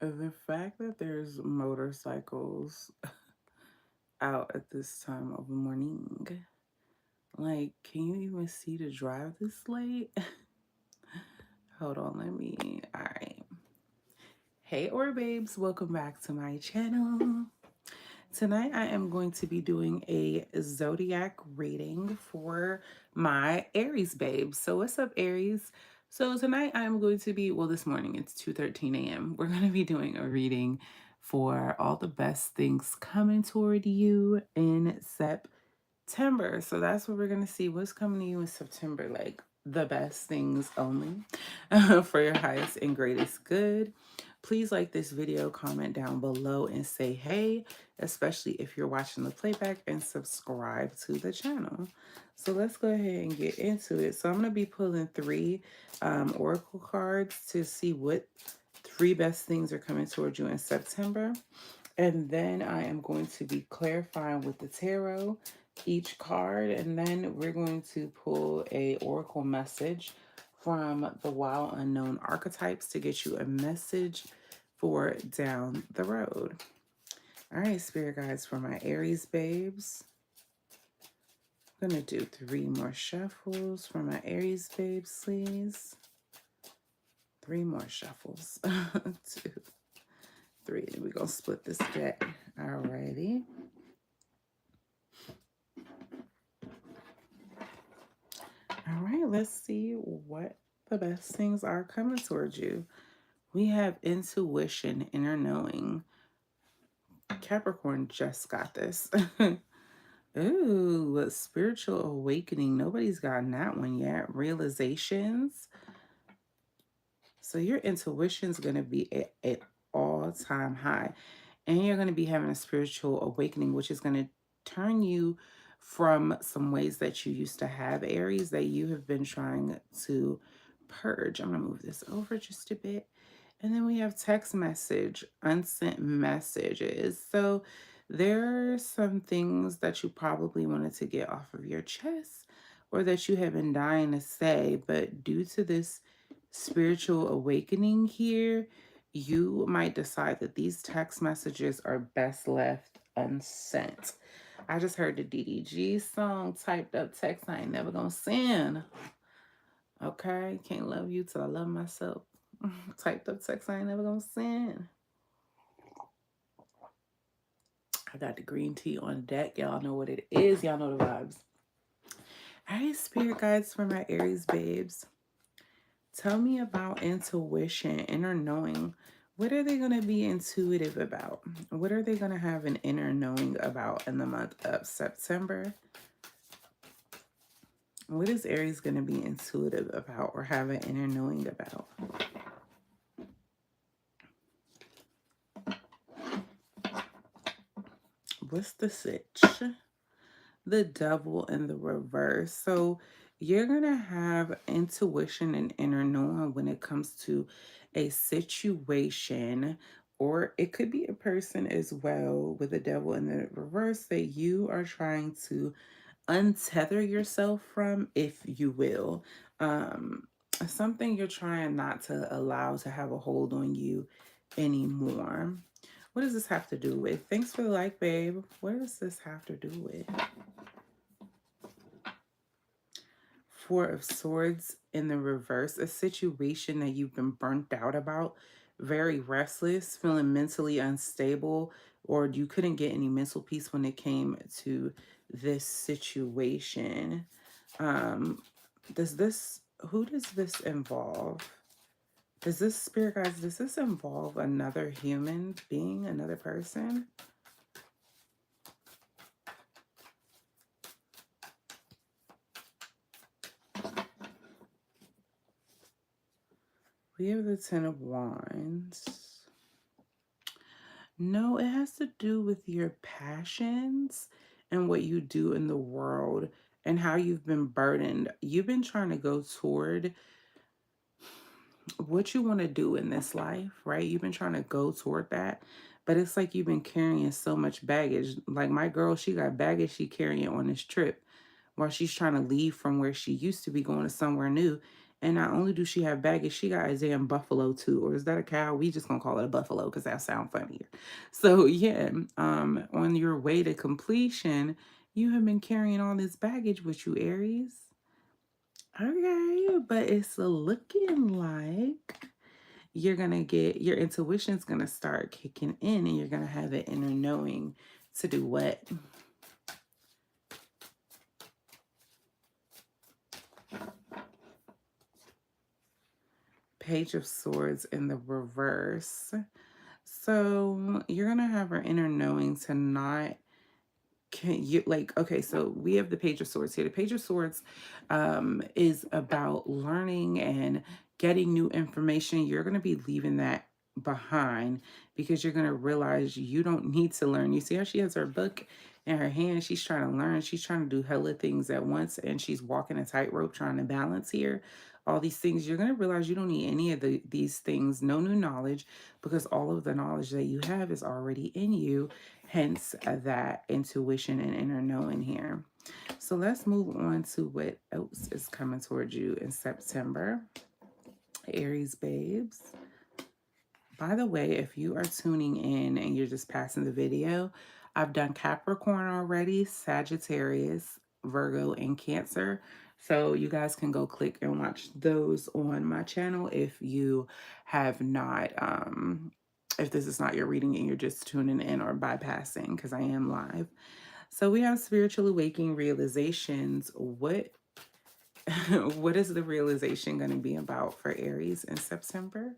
The fact that there's motorcycles out at this time of morning, like, can you even see to drive this late? Hold on, all right. Hey, or babes, welcome back to my channel. Tonight, I am going to be doing a zodiac reading for my Aries babes. So, what's up, Aries? So, tonight I am going to be, well, this morning it's 2:13 a.m. We're going to be doing a reading for all the best things coming toward you in September. So, that's what we're going to see. What's coming to you in September? Like the best things only for your highest and greatest good. Please like this video, comment down below, and say hey, especially if you're watching the playback, and subscribe to the channel. So let's go ahead and get into it. So I'm going to be pulling three oracle cards to see what three best things are coming towards you in September. And then I am going to be clarifying with the tarot each card, and then we're going to pull a oracle message from the wild unknown archetypes to get you a message for down the road. All right, spirit guides for my Aries babes. I'm going to do 3 more shuffles for my Aries babes, please. 3 more shuffles. 2, 3. And we're going to split this deck. Alrighty. All right, let's see what the best things are coming towards you. We have intuition, inner knowing. Capricorn just got this. Ooh, spiritual awakening. Nobody's gotten that one yet. Realizations. So your intuition's going to be at all-time high. And you're going to be having a spiritual awakening, which is going to turn you from some ways that you used to have, Aries, that you have been trying to purge. I'm going to move this over just a bit. And then we have text message, unsent messages. So there are some things that you probably wanted to get off of your chest or that you have been dying to say, but due to this spiritual awakening here, you might decide that these text messages are best left unsent. I just heard the DDG song, typed up text I ain't never gonna send. Okay, can't love you till I love myself. Typed up text I ain't never gonna send. I got the green tea on deck. Y'all know what it is. Y'all know the vibes. All right, spirit guides for my Aries babes. Tell me about intuition, inner knowing. What are they going to be intuitive about? What are they going to have an inner knowing about in the month of September? What is Aries going to be intuitive about or have an inner knowing about? What's the sitch? The devil in the reverse. So you're going to have intuition and inner knowing when it comes to a situation, or it could be a person as well with the devil in the reverse that you are trying to untether yourself from, if you will. Something you're trying not to allow to have a hold on you anymore. What does this have to do with? Thanks for the like, babe. What does this have to do with? 4 of Swords in the reverse, a situation that you've been burnt out about, very restless, feeling mentally unstable, or you couldn't get any mental peace when it came to this situation. Who does this involve? Does this, spirit guys, does this involve another human being, another person? We have the 10 of Wands. No, it has to do with your passions and what you do in the world and how you've been burdened. You've been trying to go toward what you want to do in this life, right? You've been trying to go toward that, but it's like you've been carrying so much baggage. Like my girl, she got baggage she carrying on this trip while she's trying to leave from where she used to be going to somewhere new. And not only do she have baggage, she got a damn buffalo too. Or is that a cow? We just gonna call it a buffalo because that sounds funnier. So yeah, on your way to completion, you have been carrying all this baggage with you, Aries. Okay, but it's looking like you're gonna get your intuition's gonna start kicking in and you're gonna have an inner knowing to do what? Page of Swords in the reverse. So you're gonna have an inner knowing to not, can you, like, okay, so we have the Page of Swords here. The Page of Swords is about learning and getting new information. You're going to be leaving that behind because you're going to realize you don't need to learn. You see how she has her book in her hand? She's trying to learn. She's trying to do hella things at once, and she's walking a tightrope trying to balance here. All these things, you're going to realize you don't need any of these things, no new knowledge, because all of the knowledge that you have is already in you. Hence that intuition and inner knowing here. So let's move on to what else is coming towards you in September. Aries babes. By the way, if you are tuning in and you're just passing the video, I've done Capricorn already, Sagittarius, Virgo, and Cancer. So you guys can go click and watch those on my channel if you have not, if this is not your reading and you're just tuning in or bypassing, because I am live. So we have spiritual awakening realizations. What what is the realization going to be about for Aries in September?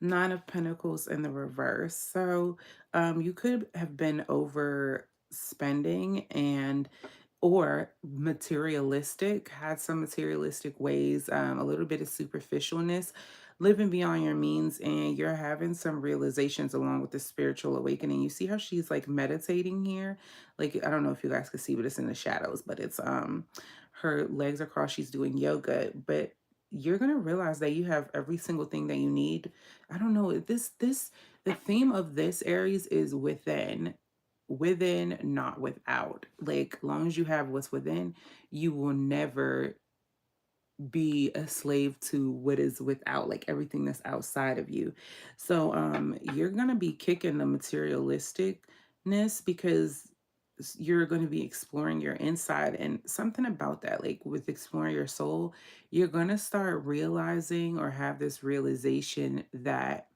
Nine of Pentacles in the reverse. So you could have been overspending and or materialistic, had some materialistic ways, a little bit of superficialness, living beyond your means, and you're having some realizations along with the spiritual awakening. You see how she's like meditating here? Like, I don't know if you guys can see, but it's in the shadows, but it's her legs are crossed, she's doing yoga, but you're gonna realize that you have every single thing that you need. I don't know, the theme of this Aries is within, not without. Like, long as you have what's within, you will never be a slave to what is without, like everything that's outside of you. So you're gonna be kicking the materialisticness because you're going to be exploring your inside, and something about that, like with exploring your soul, you're going to start realizing or have this realization that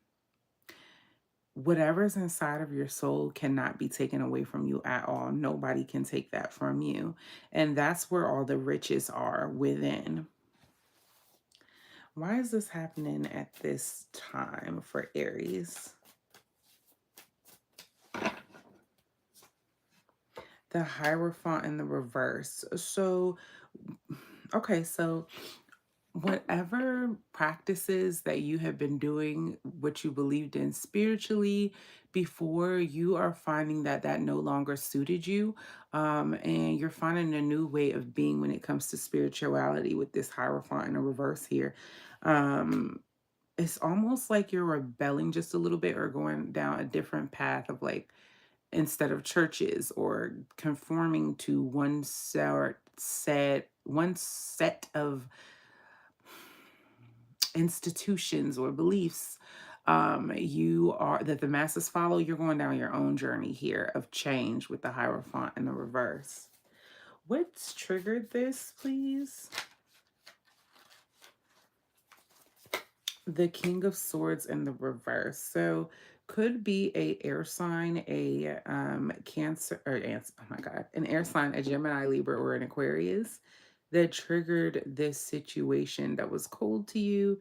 whatever's inside of your soul cannot be taken away from you at all. Nobody can take that from you. And that's where all the riches are, within. Why is this happening at this time for Aries? The Hierophant in the reverse. So, okay, so whatever practices that you have been doing, what you believed in spiritually before, you are finding that that no longer suited you, and you're finding a new way of being when it comes to spirituality with this Hierophant in a reverse here. It's almost like you're rebelling just a little bit or going down a different path of, like, instead of churches or conforming to one set of institutions or beliefs, you are that the masses follow. You're going down your own journey here of change with the Hierophant in the reverse. What's triggered this, please? The King of Swords in the reverse. So could be a air sign, a Cancer, or oh my God, an air sign, a Gemini, Libra, or an Aquarius that triggered this situation that was cold to you,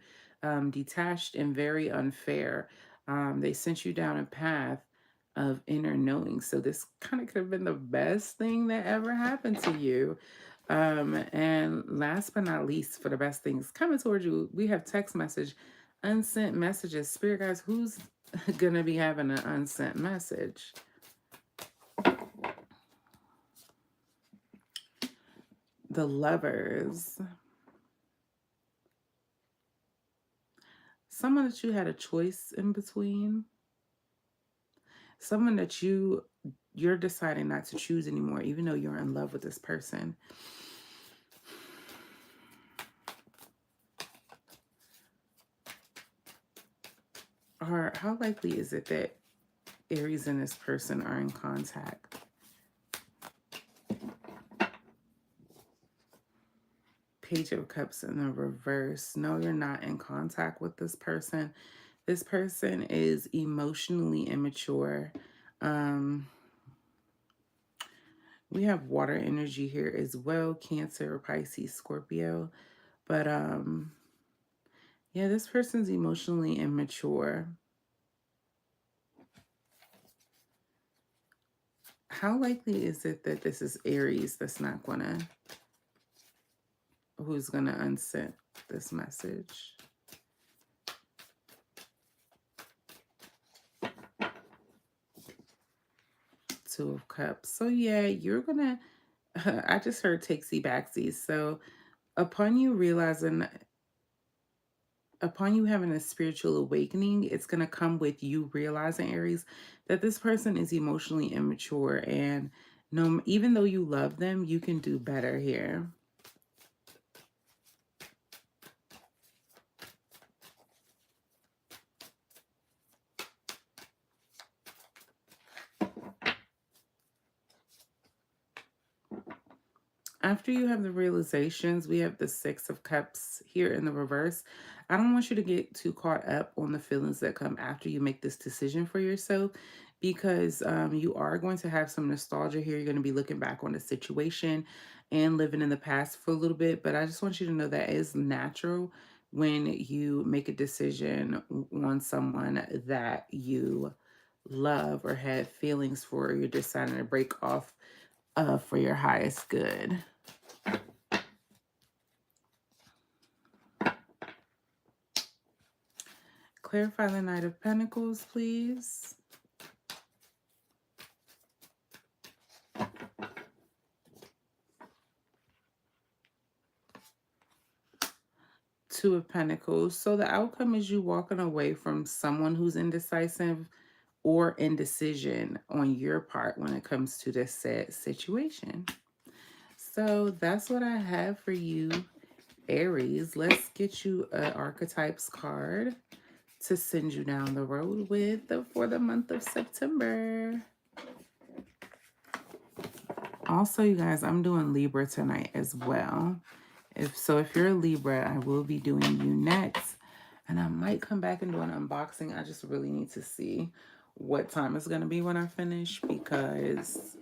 detached, and very unfair. They sent you down a path of inner knowing. So this kind of could have been the best thing that ever happened to you. And last but not least, for the best things coming towards you, we have text message, unsent messages. Spirit guys, who's gonna be having an unsent message? The Lovers. Someone that you had a choice in between. Someone that you you're deciding not to choose anymore, even though you're in love with this person. Or how likely is it that Aries and this person are in contact? Page of Cups in the reverse. No, you're not in contact with this person. This person is emotionally immature. We have water energy here as well. Cancer, Pisces, Scorpio. But yeah, this person's emotionally immature. How likely is it that this is Aries that's not gonna, who's gonna unsend this message? Two of Cups. So yeah, you're gonna, I just heard takesy backsies. So upon you realizing, upon you having a spiritual awakening, it's going to come with you realizing, Aries, that this person is emotionally immature, and no, even though you love them, you can do better here. After you have the realizations, we have the Six of Cups here in the reverse. I don't want you to get too caught up on the feelings that come after you make this decision for yourself, because you are going to have some nostalgia here. You're going to be looking back on the situation and living in the past for a little bit. But I just want you to know that is natural when you make a decision on someone that you love or have feelings for. You're deciding to break off for your highest good. Clarify the Knight of Pentacles, please. Two of Pentacles. So the outcome is you walking away from someone who's indecisive or indecision on your part when it comes to this said situation. So that's what I have for you, Aries. Let's get you an archetypes card to send you down the road with for the month of September. Also, you guys, I'm doing Libra tonight as well. If you're a Libra, I will be doing you next. And I might come back and do an unboxing. I just really need to see what time it's going to be when I finish, because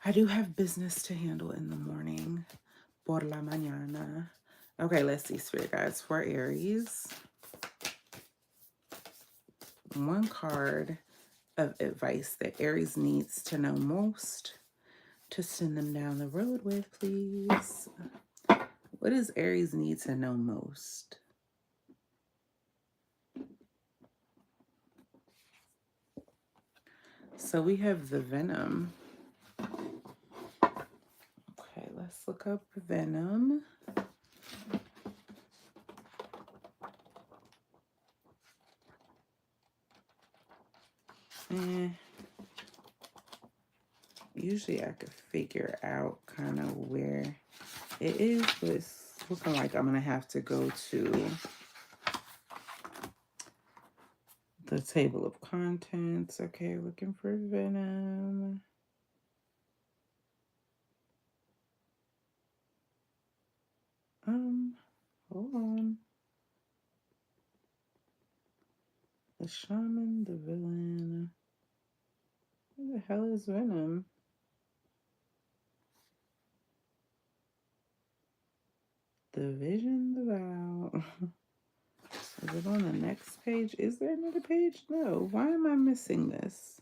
I do have business to handle in the morning. Por la mañana. Okay, let's see, Spirit Guides, for Aries. One card of advice that Aries needs to know most to send them down the road with, please. What does Aries need to know most? So we have the Venom. Okay, let's look up Venom. Usually I could figure out kind of where it is, but it's looking like I'm going to have to go to the table of contents. Okay, looking for Venom. Hold on. The shaman, the villain. Who the hell is Venom? The vision, the vow. Is it on the next page? Is there another page? No. Why am I missing this?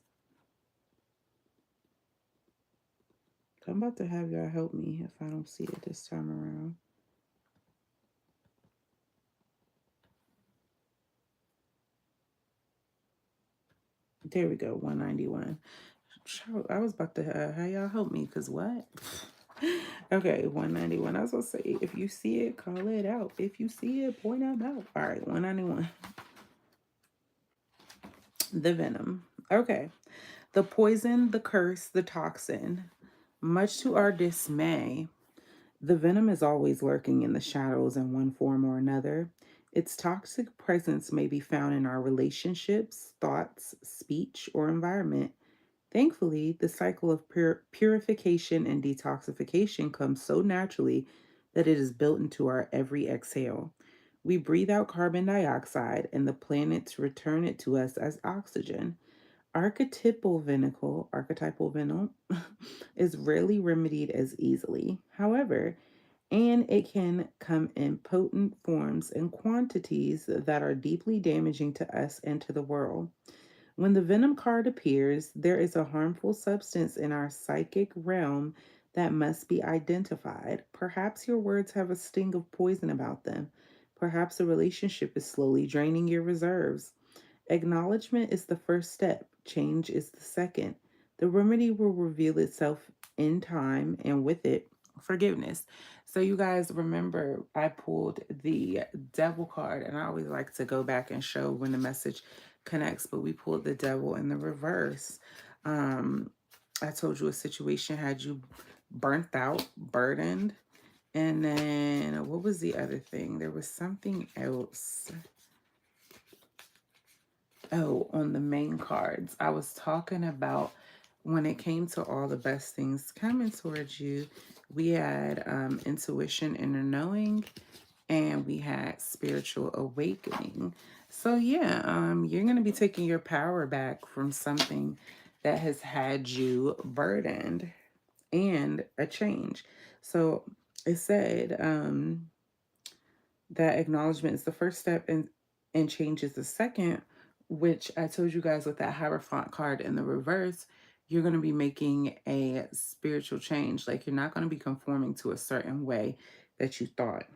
I'm about to have y'all help me if I don't see it this time around. There we go, 191. I was about to have y'all help me, because what? Okay, 191. I was going to say, if you see it, call it out. If you see it, point them out. All right, 191. The Venom. Okay. The poison, the curse, the toxin. Much to our dismay, the venom is always lurking in the shadows in one form or another. Its toxic presence may be found in our relationships, thoughts, speech, or environment. Thankfully, the cycle of purification and detoxification comes so naturally that it is built into our every exhale. We breathe out carbon dioxide, and the planets return it to us as oxygen. Archetypal venom is rarely remedied as easily. However, and it can come in potent forms and quantities that are deeply damaging to us and to the world. When the venom card appears, there is a harmful substance in our psychic realm that must be identified. Perhaps your words have a sting of poison about them. Perhaps a relationship is slowly draining your reserves. Acknowledgement is the first step, change is the second. The remedy will reveal itself in time, and with it, forgiveness. So, you guys remember, I pulled the devil card, and I always like to go back and show when the message connects, but we pulled the devil in the reverse. Um, I told you a situation had you burnt out, burdened. And then what was the other thing? There was something else. Oh, on the main cards, I was talking about when it came to all the best things coming towards you, we had intuition, inner knowing, and we had spiritual awakening. So yeah, you're going to be taking your power back from something that has had you burdened and a change. So it said, that acknowledgement is the first step and change is the second, which I told you guys with that Hierophant card in the reverse, you're going to be making a spiritual change. Like you're not going to be conforming to a certain way that you thought.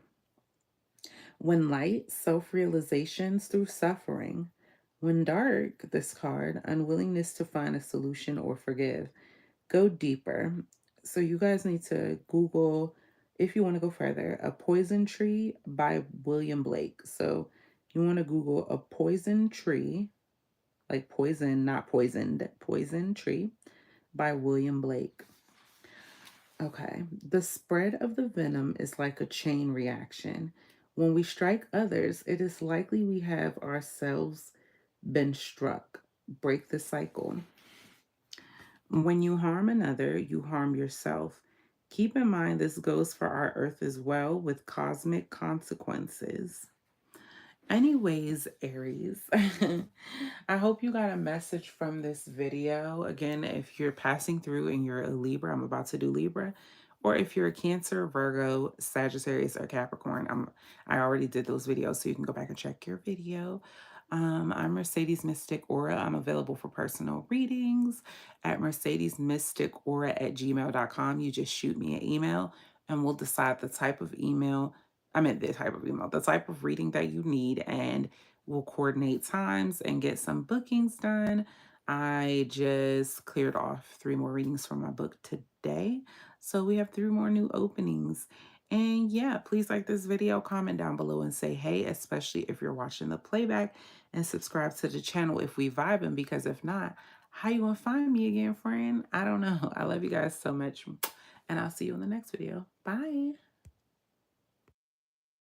When light, self-realizations through suffering. When dark, this card, unwillingness to find a solution or forgive. Go deeper. So you guys need to Google, if you want to go further, A Poison Tree by William Blake. So you want to Google A Poison Tree, like poison, not poisoned, Poison Tree by William Blake. Okay. The spread of the venom is like a chain reaction. When we strike others, it is likely we have ourselves been struck. Break the cycle. When you harm another, you harm yourself. Keep in mind this goes for our earth as well, with cosmic consequences. Anyways, Aries, I hope you got a message from this video. Again, if you're passing through and you're a Libra, I'm about to do Libra. Or if you're a Cancer, Virgo, Sagittarius, or Capricorn, I already did those videos, so you can go back and check your video. I'm Mercedes Mystic Aura. I'm available for personal readings at mercedesmysticaura@gmail.com. You just shoot me an email and we'll decide the type of email. I meant the type of email, the type of reading that you need, and we'll coordinate times and get some bookings done. I just cleared off 3 more readings for my book today. So we have 3 more new openings. And yeah, please like this video, comment down below and say hey, especially if you're watching the playback, and subscribe to the channel if we vibing, because if not, how you gonna find me again, friend? I don't know. I love you guys so much, and I'll see you in the next video. Bye.